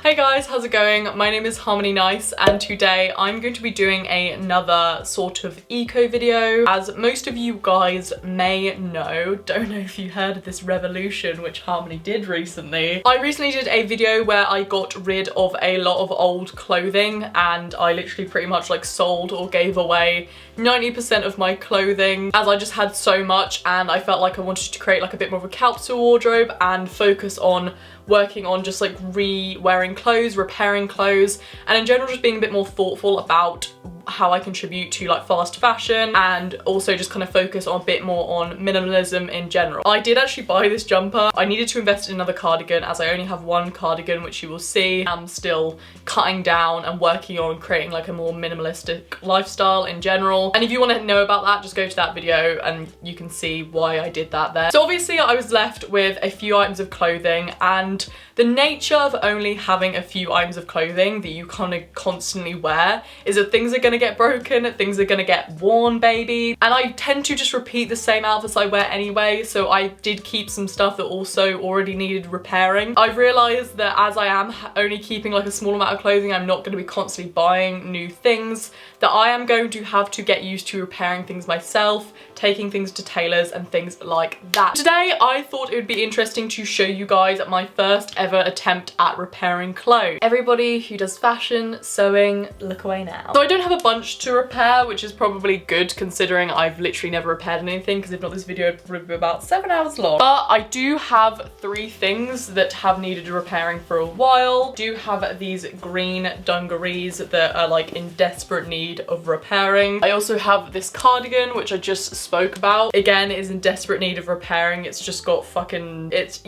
Hey guys, how's it going? My name is Harmony Nice and today I'm going to be doing another sort of eco video. As most of you guys may know, don't know if you heard of this revolution which Harmony did recently. I recently did a video where I got rid of a lot of old clothing and I literally pretty much like sold or gave away 90% of my clothing as I just had so much and I felt like I wanted to create like a bit more of a capsule wardrobe and focus on working on just like re-wearing clothes, repairing clothes, and in general just being a bit more thoughtful about how I contribute to like fast fashion and also just kind of focus on a bit more on minimalism in general. I did actually buy this jumper. I needed to invest in another cardigan as I only have one cardigan, which you will see. I'm still cutting down and working on creating like a more minimalistic lifestyle in general. And if you want to know about that, just go to that video and you can see why I did that there. So obviously I was left with a few items of clothing, and the nature of only having a few items of clothing that you kind of constantly wear is that things are going to get broken, things are going to get worn, baby. And I tend to just repeat the same outfits I wear anyway, so I did keep some stuff that also already needed repairing. I've realised that as I am only keeping like a small amount of clothing, I'm not going to be constantly buying new things, that I am going to have to get used to repairing things myself, taking things to tailors and things like that. Today I thought it would be interesting to show you guys my first ever attempt at repairing clothes. Everybody who does fashion, sewing, look away now. So I don't have a bunch to repair, which is probably good considering I've literally never repaired anything, because if not this video would probably be about 7 hours long. But I do have 3 things that have needed repairing for a while. I do have these green dungarees that are like in desperate need of repairing. I also have this cardigan which I just spoke about. Again, is in desperate need of repairing. It's just got fucking, it's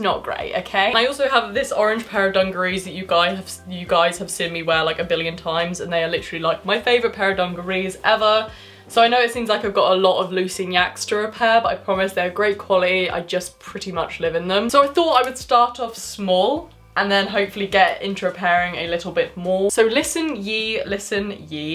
not great, okay? And I also have this orange pair of dungarees that you guys have seen me wear like a billion times, and they are literally like my favorite pair of dungarees ever. So I know it seems like I've got a lot of loosey yaks to repair, but I promise they're great quality. I just pretty much live in them. So I thought I would start off small and then hopefully get into repairing a little bit more. So listen ye,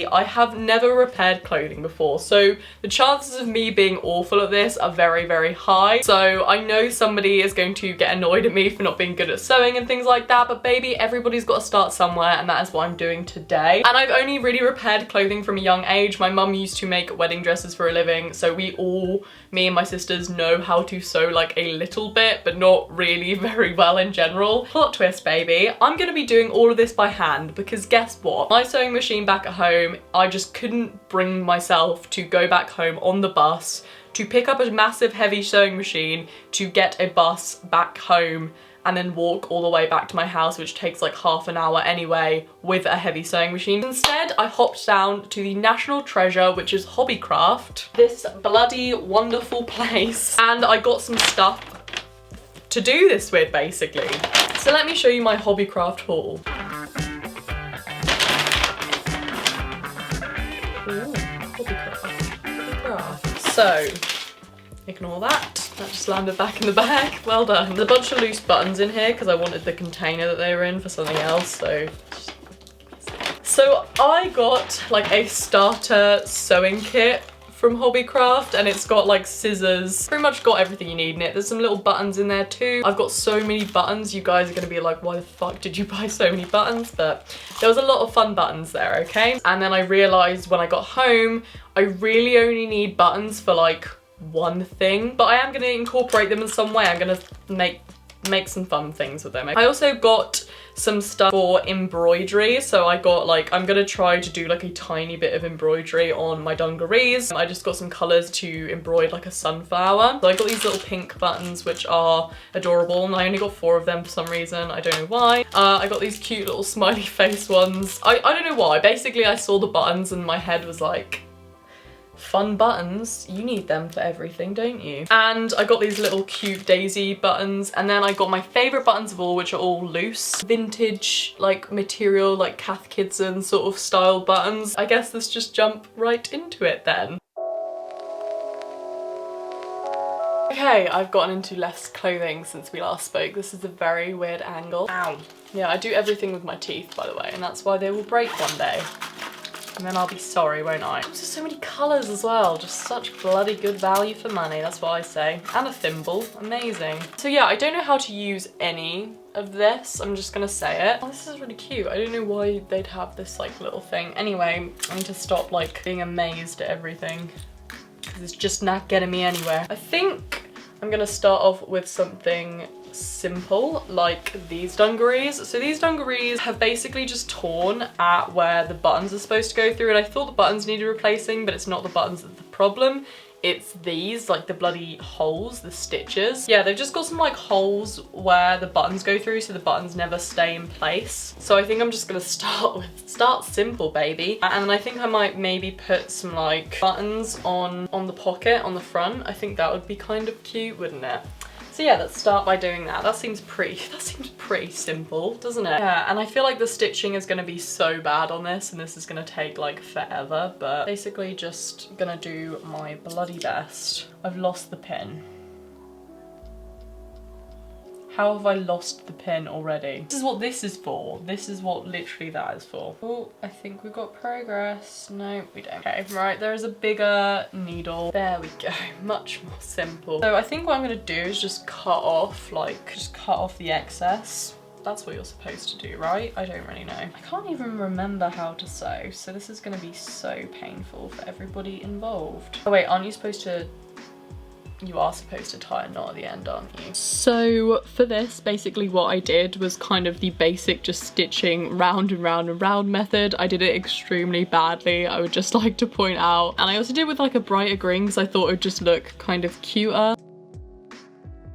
I have never repaired clothing before, so the chances of me being awful at this are very, very high. So I know somebody is going to get annoyed at me for not being good at sewing and things like that, but baby, everybody's got to start somewhere, and that is what I'm doing today. And I've only really repaired clothing from a young age. My mum used to make wedding dresses for a living, so we all, me and my sisters, know how to sew like a little bit, but not really very well in general. Plot twist, baby. I'm gonna be doing all of this by hand because guess what? My sewing machine back at home, I just couldn't bring myself to go back home on the bus to pick up a massive heavy sewing machine to get a bus back home and then walk all the way back to my house, which takes like half an hour anyway with a heavy sewing machine. Instead, I hopped down to the national treasure, which is Hobbycraft, this bloody wonderful place, and I got some stuff to do this with, basically. So let me show you my Hobbycraft haul. Ooh, Hobbycraft. So, ignore that. That just landed back in the bag. Well done. There's a bunch of loose buttons in here because I wanted the container that they were in for something else, so I got like a starter sewing kit from Hobbycraft, and it's got like scissors, pretty much got everything you need in it. There's some little buttons in there too. I've got so many buttons, you guys are gonna be like, why the fuck did you buy so many buttons? But there was a lot of fun buttons there, okay? And then I realized when I got home, I really only need buttons for like one thing, but I am gonna incorporate them in some way. I'm gonna make some fun things with them. I also got some stuff for embroidery, so I got like, I'm gonna try to do like a tiny bit of embroidery on my dungarees. I just got some colours to embroider like a sunflower. So I got these little pink buttons which are adorable, and I only got 4 of them for some reason, I don't know why. I got these cute little smiley face ones. I don't know why, basically I saw the buttons and my head was like, fun buttons, you need them for everything, don't you? And I got these little cute daisy buttons, and then I got my favourite buttons of all, which are all loose, vintage like material, like Cath Kidston sort of style buttons. I guess let's just jump right into it then. Okay, I've gotten into less clothing since we last spoke. This is a very weird angle. Ow. Yeah, I do everything with my teeth, by the way, and that's why they will break one day. And then I'll be sorry, won't I? There's so many colours as well, just such bloody good value for money, that's what I say. And a thimble, amazing. So yeah, I don't know how to use any of this. I'm just gonna say it. Oh, this is really cute. I don't know why they'd have this like little thing. Anyway, I need to stop like being amazed at everything because it's just not getting me anywhere. I think I'm gonna start off with something simple like these dungarees. So these dungarees have basically just torn at where the buttons are supposed to go through, and I thought the buttons needed replacing, but it's not the buttons that's the problem. It's these, like the bloody holes, the stitches. Yeah, they've just got some like holes where the buttons go through so the buttons never stay in place. So I think I'm just gonna start simple, baby. And I think I might maybe put some like buttons on the pocket on the front. I think that would be kind of cute, wouldn't it? So yeah, let's start by doing that. That seems pretty simple, doesn't it? Yeah, and I feel like the stitching is gonna be so bad on this and this is gonna take like forever, but basically just gonna do my bloody best. I've lost the pin. How have I lost the pin already? This is what this is for. This is what literally that is for. Oh, I think we've got progress. No, we don't. Okay, right, there is a bigger needle. There we go, much more simple. So I think what I'm gonna do is just cut off the excess. That's what you're supposed to do, right? I don't really know. I can't even remember how to sew, so this is gonna be so painful for everybody involved. Oh wait, aren't you supposed to? You are supposed to tie a knot at the end, aren't you? So for this, basically what I did was kind of the basic just stitching round and round and round method. I did it extremely badly, I would just like to point out. And I also did it with like a brighter green because I thought it would just look kind of cuter.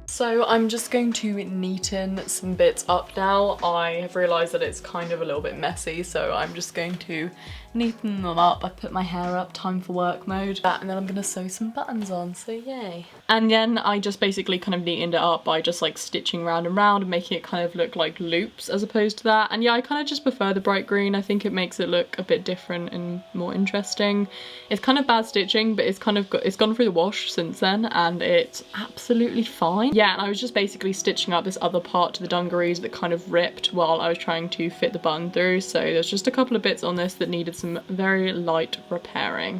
So I'm just going to neaten some bits up now. I have realised that it's kind of a little bit messy, so I'm just going to neaten them up. I put my hair up, time for work mode. And then I'm gonna sew some buttons on, so yay. And then I just basically kind of neatened it up by just like stitching round and round and making it kind of look like loops as opposed to that. And yeah, I kind of just prefer the bright green. I think it makes it look a bit different and more interesting. It's kind of bad stitching, but it's gone through the wash since then and it's absolutely fine. Yeah, and I was just basically stitching up this other part to the dungarees that kind of ripped while I was trying to fit the button through. So there's just a couple of bits on this that needed some very light repairing.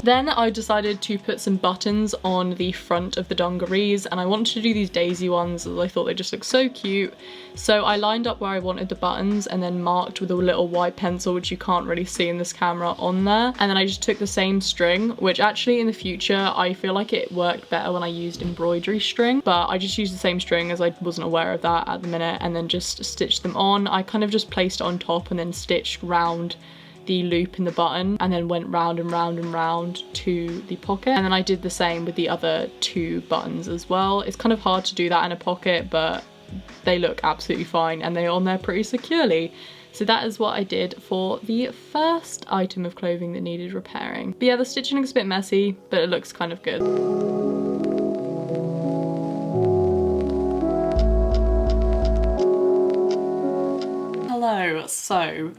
Then I decided to put some buttons on the front of the dungarees, and I wanted to do these daisy ones as I thought they just looked so cute. So I lined up where I wanted the buttons and then marked with a little white pencil, which you can't really see in this camera, on there. And then I just took the same string, which actually in the future I feel like it worked better when I used embroidery string, but I just used the same string as I wasn't aware of that at the minute, and then just stitched them on. I kind of just placed it on top and then stitched round the loop in the button and then went round and round and round to the pocket. And then I did the same with the other two buttons as well. It's kind of hard to do that in a pocket, but they look absolutely fine and they're on there pretty securely. So that is what I did for the first item of clothing that needed repairing. But yeah, the stitching is a bit messy, but it looks kind of good. Hello, so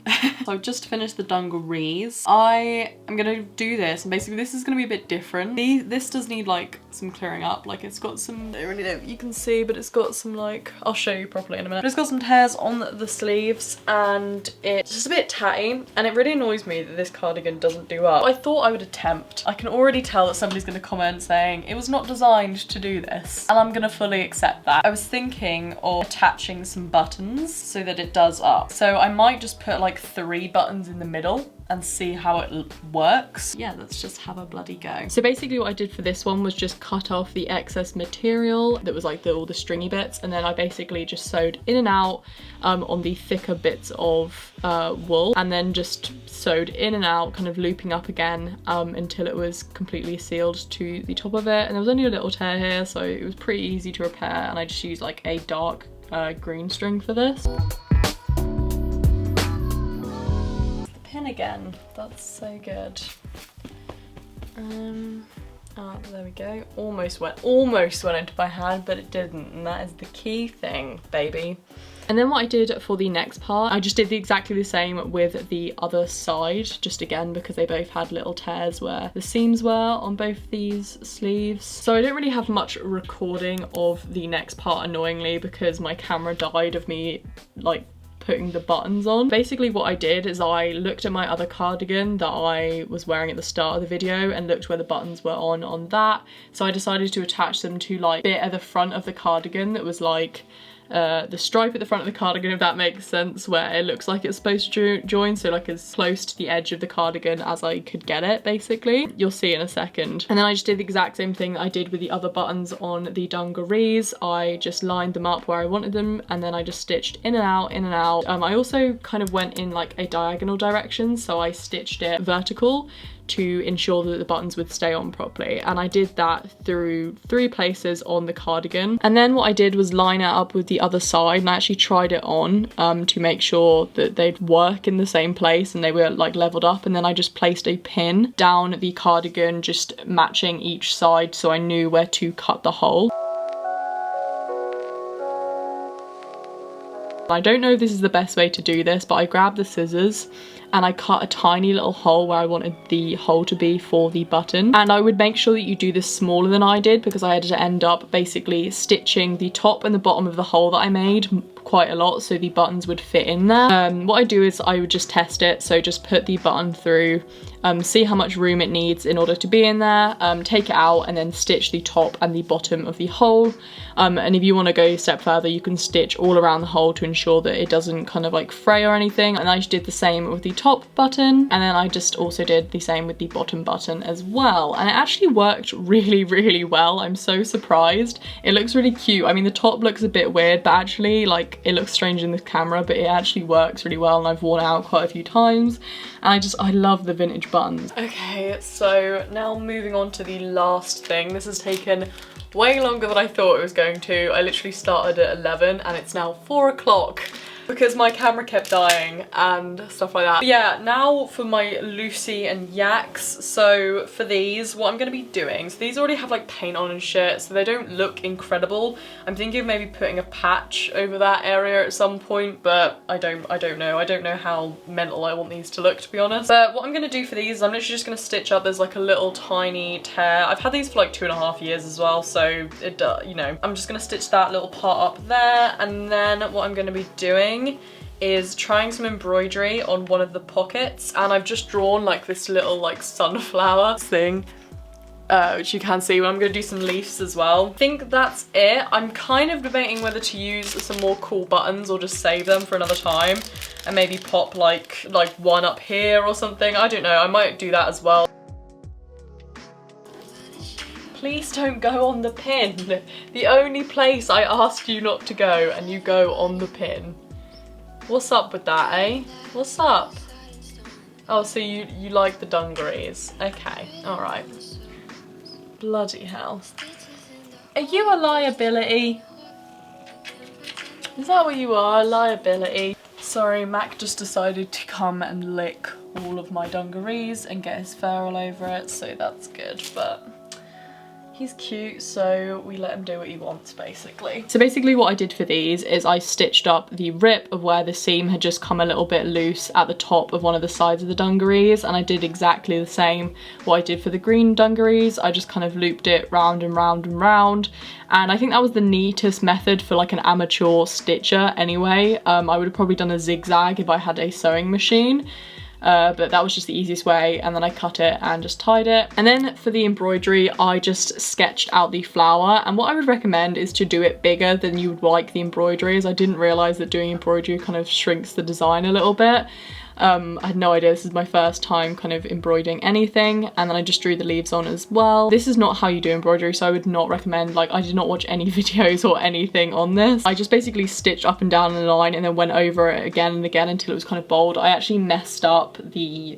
I've just finished the dungarees. I am gonna do this, and basically this is gonna be a bit different. This does need like some clearing up. Like it's got some, I don't really know if you can see, but it's got some like, I'll show you properly in a minute. But it's got some tears on the sleeves and it's just a bit tatty, and it really annoys me that this cardigan doesn't do up. I thought I would attempt. I can already tell that somebody's gonna comment saying it was not designed to do this, and I'm gonna fully accept that. I was thinking of attaching some buttons so that it does up. So I might just put like 3 buttons in the middle and see how it works. Yeah, let's just have a bloody go. So basically what I did for this one was just cut off the excess material that was like all the stringy bits, and then I basically just sewed in and out on the thicker bits of wool, and then just sewed in and out, kind of looping up again until it was completely sealed to the top of it. And there was only a little tear here, so it was pretty easy to repair, and I just used like a dark green string for this. Again, that's so good. There we go. Almost went into my hand, but it didn't, and that is the key thing, baby. And then what I did for the next part, I just did exactly the same with the other side, just again because they both had little tears where the seams were on both these sleeves. So I don't really have much recording of the next part, annoyingly, because my camera died of me like putting the buttons on. Basically what I did is I looked at my other cardigan that I was wearing at the start of the video and looked where the buttons were on that. So I decided to attach them to like bit at the front of the cardigan that was like the stripe at the front of the cardigan, if that makes sense, where it looks like it's supposed to join, so like as close to the edge of the cardigan as I could get it, basically. You'll see in a second. And then I just did the exact same thing that I did with the other buttons on the dungarees. I just lined them up where I wanted them, and then I just stitched in and out, in and out. I also kind of went in like a diagonal direction, so I stitched it vertical to ensure that the buttons would stay on properly, and I did that through 3 places on the cardigan. And then what I did was line it up with the other side, and I actually tried it on to make sure that they'd work in the same place and they were like leveled up, and then I just placed a pin down the cardigan just matching each side so I knew where to cut the hole. I don't know if this is the best way to do this, but I grabbed the scissors and I cut a tiny little hole where I wanted the hole to be for the button. And I would make sure that you do this smaller than I did, because I had to end up basically stitching the top and the bottom of the hole that I made quite a lot so the buttons would fit in there. What I do is I would just test it, so just put the button through, see how much room it needs in order to be in there, take it out and then stitch the top and the bottom of the hole. And if you want to go a step further, you can stitch all around the hole to ensure that it doesn't kind of like fray or anything. And I just did the same with the top button, and then I just also did the same with the bottom button as well. And it actually worked really, really well. I'm so surprised. It looks really cute. I mean, the top looks a bit weird, but actually like it looks strange in the camera, but it actually works really well, and I've worn it out quite a few times. And I love the vintage buttons. Okay, so now moving on to the last thing. This has taken way longer than I thought it was going to. I literally started at 11 and it's now 4 o'clock because my camera kept dying and stuff like that. But yeah, now for my Lucy and Yaks. So for these, what I'm going to be doing, so these already have like paint on and shit, so they don't look incredible. I'm thinking of maybe putting a patch over that area at some point, but I don't know. I don't know how mental I want these to look, to be honest. But what I'm going to do for these, I'm literally just going to stitch up, there's like a little tiny tear. I've had these for like 2.5 years as well, so it, you know, I'm just going to stitch that little part up there. And then what I'm going to be doing is trying some embroidery on one of the pockets, and I've just drawn like this little like sunflower thing, which you can see. I'm going to do some leaves as well. I think that's it. I'm kind of debating whether to use some more cool buttons or just save them for another time and maybe pop like one up here or something. I don't know, I might do that as well. Please don't go on the pin. The only place I asked you not to go, and you go on the pin. What's up with that, eh? What's up? Oh, so you like the dungarees. Okay, alright. Bloody hell. Are you a liability? Is that what you are, a liability? Sorry, Mac just decided to come and lick all of my dungarees and get his fur all over it, so that's good, but he's cute, so we let him do what he wants, basically. So basically what I did for these is I stitched up the rip of where the seam had just come a little bit loose at the top of one of the sides of the dungarees, and I did exactly the same what I did for the green dungarees. I just kind of looped it round and round and round, and I think that was the neatest method for like an amateur stitcher anyway. I would have probably done a zigzag if I had a sewing machine. But that was just the easiest way, and then I cut it and just tied it. And then for the embroidery, I just sketched out the flower, and what I would recommend is to do it bigger than you would like the embroidery, as I didn't realise that doing embroidery kind of shrinks the design a little bit. I had no idea. This is my first time kind of embroidering anything, and then I just drew the leaves on as well. This is not how you do embroidery, so I would not recommend, like, I did not watch any videos or anything on this. I just basically stitched up and down the line and then went over it again and again until it was kind of bold. I actually messed up the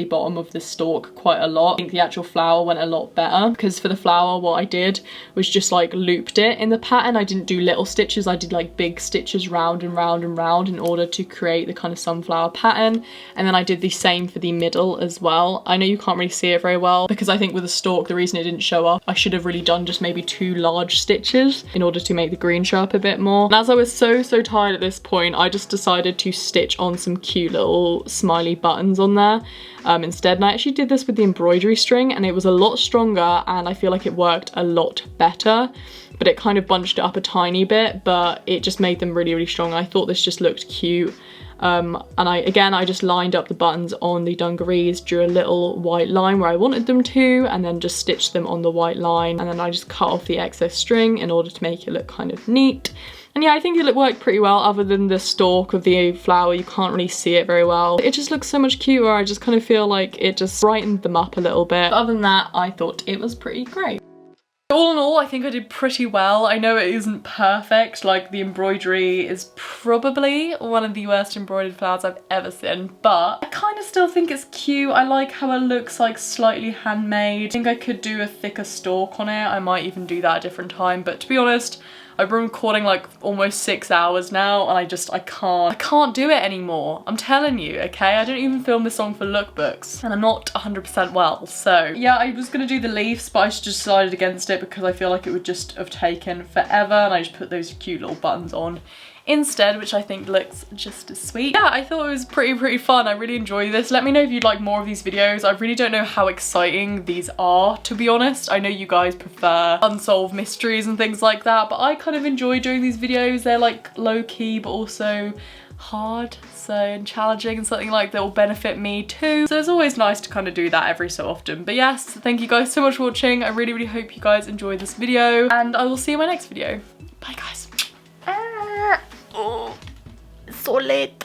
bottom of the stalk quite a lot. I think the actual flower went a lot better, because for the flower what I did was just like looped it in the pattern. I didn't do little stitches, I did like big stitches round and round and round in order to create the kind of sunflower pattern. And then I did the same for the middle as well. I know you can't really see it very well because I think with the stalk, the reason it didn't show up, I should have really done just maybe 2 large stitches in order to make the green show up a bit more. And as I was so tired at this point, I just decided to stitch on some cute little smiley buttons on there instead. And I actually did this with the embroidery string, and it was a lot stronger, and I feel like it worked a lot better. but it kind of bunched it up a tiny bit, but it just made them really, really strong. I thought this just looked cute. And I just lined up the buttons on the dungarees, drew a little white line where I wanted them to, and then just stitched them on the white line. And then I just cut off the excess string in order to make it look kind of neat. And yeah, I think it worked pretty well. Other than the stalk of the flower, you can't really see it very well. It just looks so much cuter. I just kind of feel like it just brightened them up a little bit. But other than that, I thought it was pretty great. All in all, I think I did pretty well. I know it isn't perfect, like the embroidery is probably one of the worst embroidered flowers I've ever seen, but I kind of still think it's cute. I like how it looks like slightly handmade. I think I could do a thicker stalk on it. I might even do that a different time, but to be honest, I've been recording like almost 6 hours now and I can't do it anymore. I'm telling you, okay? I don't even film this song for lookbooks and I'm not 100% well. So yeah, I was gonna do the leaves, but I just decided against it because I feel like it would just have taken forever, and I just put those cute little buttons on instead, which I think looks just as sweet. Yeah, I thought it was pretty fun. I really enjoy this. Let me know if you'd like more of these videos. I really don't know how exciting these are, to be honest. I know you guys prefer unsolved mysteries and things like that, but I kind of enjoy doing these videos. They're like low-key, but also hard, and challenging, and something like that will benefit me too. So it's always nice to kind of do that every so often. But yes, thank you guys so much for watching. I really hope you guys enjoyed this video, and I will see you in my next video. Bye guys. Oh, it's so late.